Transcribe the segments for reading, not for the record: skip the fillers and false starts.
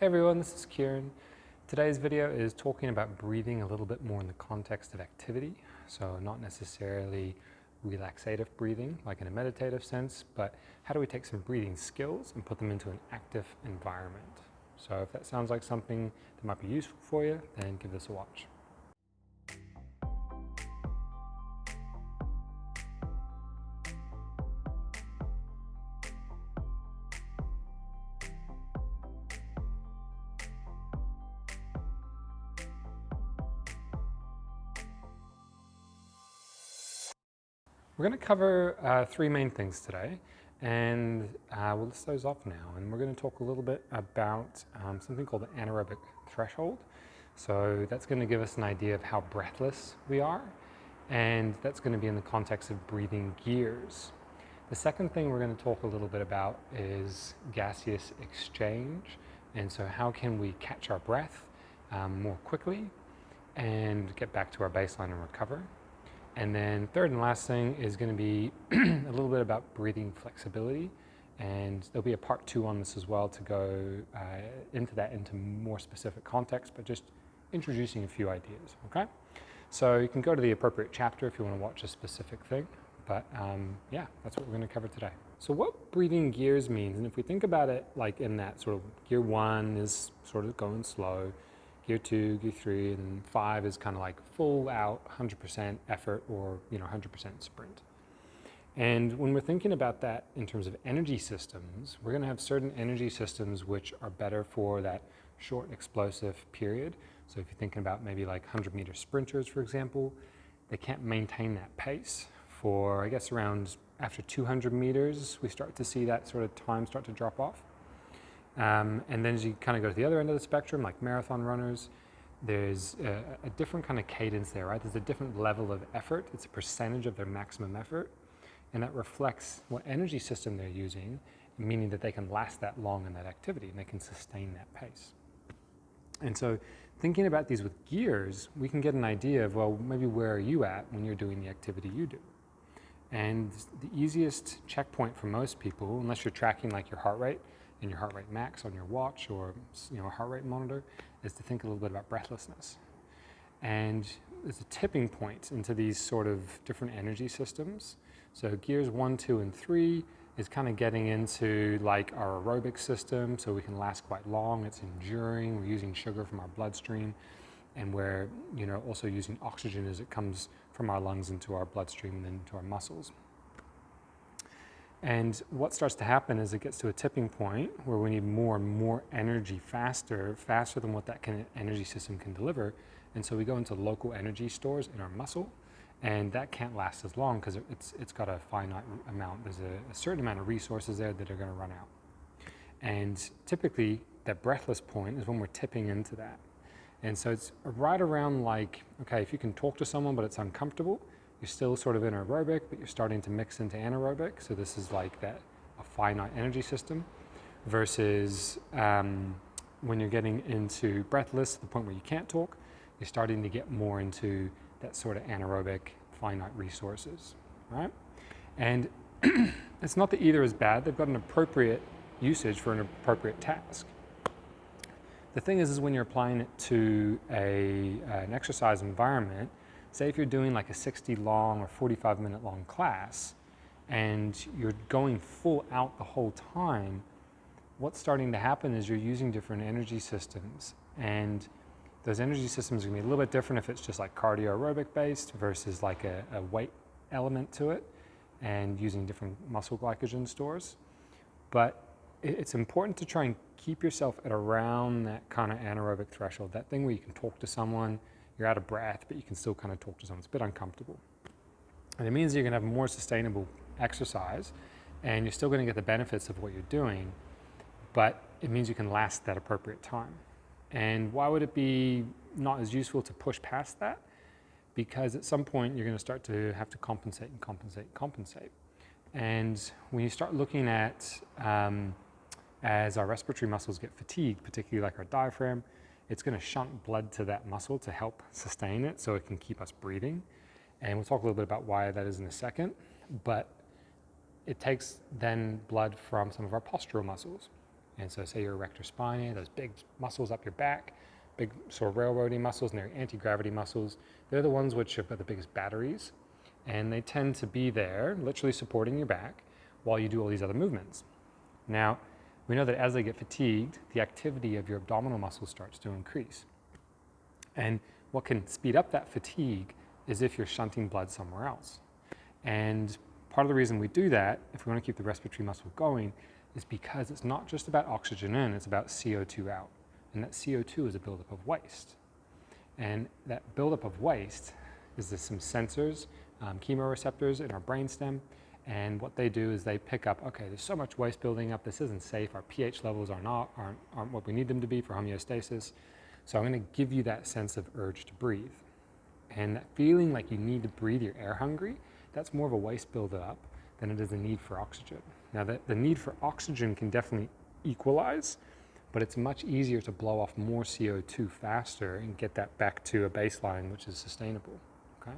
Hey everyone, this is Kieran. Today's video is talking about breathing a little bit more in the context of activity. So not necessarily relaxative breathing, like in a meditative sense, but how do we take some breathing skills and put them into an active environment? So if that sounds like something that might be useful for you, then give this a watch. We're going to cover three main things today, and we'll list those off now. And we're going to talk a little bit about something called the anaerobic threshold. So that's going to give us an idea of how breathless we are, and that's going to be in the context of breathing gears. The second thing we're going to talk a little bit about is gaseous exchange, and so how can we catch our breath more quickly and get back to our baseline and recover. And then third and last thing is going to be a little bit about breathing flexibility, and there'll be a part 2 on this as well to go into more specific context, but just introducing a few ideas, okay? So you can go to the appropriate chapter if you want to watch a specific thing, but yeah, that's what we're going to cover today. So what breathing gears means, and if we think about it like in that sort of gear 1 is sort of going slow, Gear 2, Gear 3, and 5 is kind of like full out 100% effort or 100% sprint. And when we're thinking about that in terms of energy systems, we're going to have certain energy systems which are better for that short explosive period. So if you're thinking about maybe like 100-meter sprinters, for example, they can't maintain that pace for, I guess, around after 200 meters, we start to see that sort of time start to drop off. And then as you kind of go to the other end of the spectrum, like marathon runners, there's a different kind of cadence there, right? There's a different level of effort. It's a percentage of their maximum effort, and that reflects what energy system they're using, meaning that they can last that long in that activity and they can sustain that pace. And so thinking about these with gears, we can get an idea of, well, maybe where are you at when you're doing the activity you do? And the easiest checkpoint for most people, unless you're tracking like your heart rate, and your heart rate max on your watch or a heart rate monitor, is to think a little bit about breathlessness. And there's a tipping point into these sort of different energy systems. So gears 1, 2, and 3 is kind of getting into like our aerobic system, so we can last quite long. It's enduring. We're using sugar from our bloodstream, and we're also using oxygen as it comes from our lungs into our bloodstream and then into our muscles. And what starts to happen is it gets to a tipping point where we need more and more energy faster than what that energy system can deliver. And so we go into local energy stores in our muscle, and that can't last as long because it's got a finite amount. There's a certain amount of resources there that are going to run out. And typically that breathless point is when we're tipping into that. And so it's right around like, okay, if you can talk to someone but it's uncomfortable, you're still sort of in aerobic, but you're starting to mix into anaerobic. So this is like a finite energy system versus when you're getting into breathless, the point where you can't talk, you're starting to get more into that sort of anaerobic finite resources, right? And it's not that either is bad. They've got an appropriate usage for an appropriate task. The thing is when you're applying it to an exercise environment, say if you're doing like a 60 long or 45-minute long class and you're going full out the whole time, what's starting to happen is you're using different energy systems, and those energy systems are going to be a little bit different if it's just like cardio aerobic based versus like a weight element to it and using different muscle glycogen stores. But it's important to try and keep yourself at around that kind of anaerobic threshold, that thing where you can talk to someone, you're out of breath, but you can still kind of talk to someone. It's a bit uncomfortable. And it means you're going to have more sustainable exercise, and you're still going to get the benefits of what you're doing, but it means you can last that appropriate time. And why would it be not as useful to push past that? Because at some point you're going to start to have to compensate. And when you start looking at, as our respiratory muscles get fatigued, particularly like our diaphragm, it's going to shunt blood to that muscle to help sustain it so it can keep us breathing. And we'll talk a little bit about why that is in a second. But it takes then blood from some of our postural muscles. And so say your erector spinae, those big muscles up your back, big sort of railroading muscles, and they're anti-gravity muscles. They're the ones which have got the biggest batteries, and they tend to be there, literally supporting your back, while you do all these other movements. Now, we know that as they get fatigued, the activity of your abdominal muscles starts to increase. And what can speed up that fatigue is if you're shunting blood somewhere else. And part of the reason we do that, if we want to keep the respiratory muscle going, is because it's not just about oxygen in, it's about CO2 out. And that CO2 is a buildup of waste. And that buildup of waste is there's some sensors, chemoreceptors in our brainstem, and what they do is they pick up, okay, there's so much waste building up, this isn't safe, our pH levels aren't what we need them to be for homeostasis. So I'm going to give you that sense of urge to breathe. And that feeling like you need to breathe, you're air hungry, that's more of a waste buildup than it is a need for oxygen. Now the need for oxygen can definitely equalize, but it's much easier to blow off more CO2 faster and get that back to a baseline which is sustainable. Okay?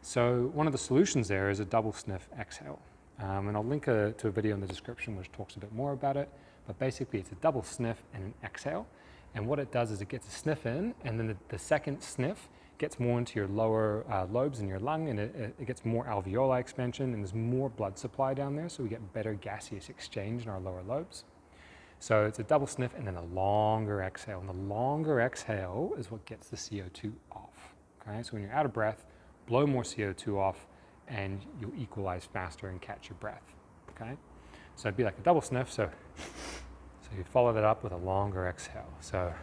So one of the solutions there is a double sniff exhale. And I'll link to a video in the description which talks a bit more about it, but basically it's a double sniff and an exhale. And what it does is it gets a sniff in, and then the second sniff gets more into your lower lobes in your lung, and it gets more alveoli expansion, and there's more blood supply down there, so we get better gaseous exchange in our lower lobes. So it's a double sniff and then a longer exhale, and the longer exhale is what gets the CO2 off. Okay, so when you're out of breath, blow more CO2 off, and you'll equalize faster and catch your breath. Okay, so it'd be like a double sniff. So you follow that up with a longer exhale. So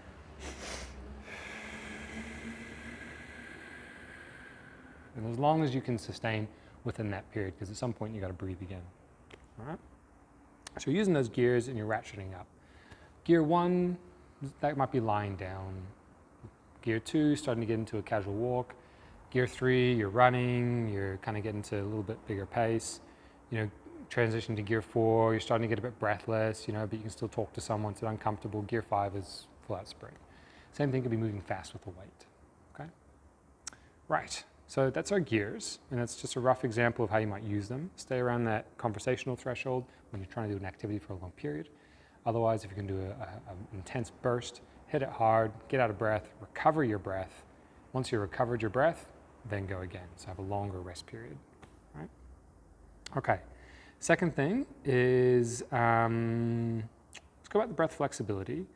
and as long as you can sustain within that period, because at some point you got to breathe again. All right. So you're using those gears and you're ratcheting up. Gear 1, that might be lying down. Gear 2, starting to get into a casual walk. Gear 3, you're running, you're kind of getting to a little bit bigger pace. You know, transition to gear 4, you're starting to get a bit breathless, you know, but you can still talk to someone, it's uncomfortable. Gear 5 is full out sprint. Same thing could be moving fast with the weight, okay? Right, so that's our gears, and that's just a rough example of how you might use them. Stay around that conversational threshold when you're trying to do an activity for a long period. Otherwise, if you can do an intense burst, hit it hard, get out of breath, recover your breath. Once you've recovered your breath, then go again. So have a longer rest period, right? Okay, second thing is, let's go about the breath flexibility.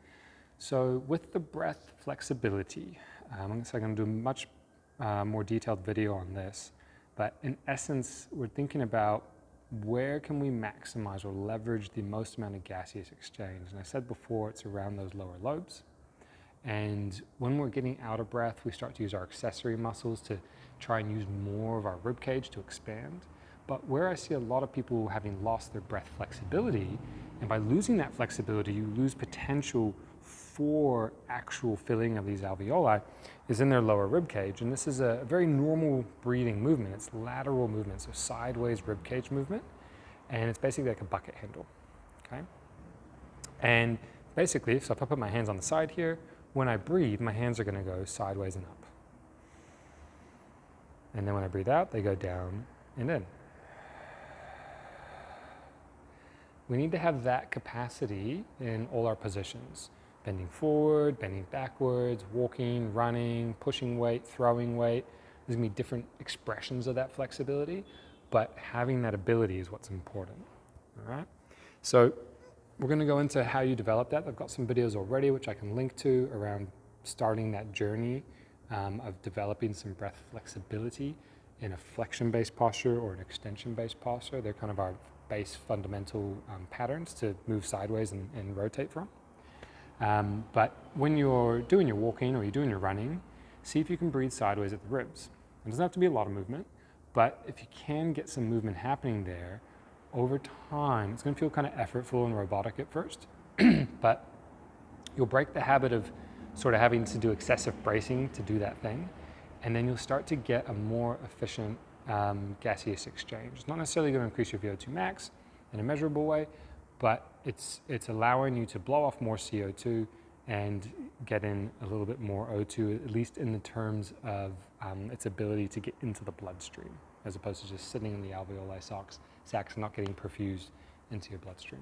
So with the breath flexibility, I'm going to do a much more detailed video on this, but in essence, we're thinking about where can we maximize or leverage the most amount of gaseous exchange. And I said before, it's around those lower lobes. And when we're getting out of breath, we start to use our accessory muscles to try and use more of our rib cage to expand. But where I see a lot of people having lost their breath flexibility, and by losing that flexibility, you lose potential for actual filling of these alveoli, is in their lower rib cage. And this is a very normal breathing movement. It's lateral movement, so sideways rib cage movement. And it's basically like a bucket handle, okay? And basically, so if I put my hands on the side here, when I breathe, my hands are going to go sideways and up. And then when I breathe out, they go down and in. We need to have that capacity in all our positions. Bending forward, bending backwards, walking, running, pushing weight, throwing weight. There's going to be different expressions of that flexibility, but having that ability is what's important. All right? So we're going to go into how you develop that. I've got some videos already which I can link to around starting that journey of developing some breath flexibility in a flexion-based posture or an extension-based posture. They're kind of our base fundamental patterns to move sideways and rotate from. But when you're doing your walking or you're doing your running, see if you can breathe sideways at the ribs. It doesn't have to be a lot of movement, but if you can get some movement happening there, over time, it's going to feel kind of effortful and robotic at first, but you'll break the habit of sort of having to do excessive bracing to do that thing, and then you'll start to get a more efficient gaseous exchange. It's not necessarily going to increase your VO2 max in a measurable way, but it's allowing you to blow off more CO2 and get in a little bit more O2, at least in the terms of its ability to get into the bloodstream, as opposed to just sitting in the alveoli sacs and not getting perfused into your bloodstream.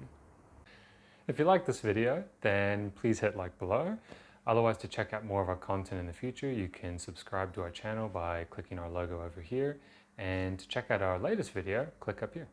If you like this video, then please hit like below. Otherwise, to check out more of our content in the future, you can subscribe to our channel by clicking our logo over here. And to check out our latest video, click up here.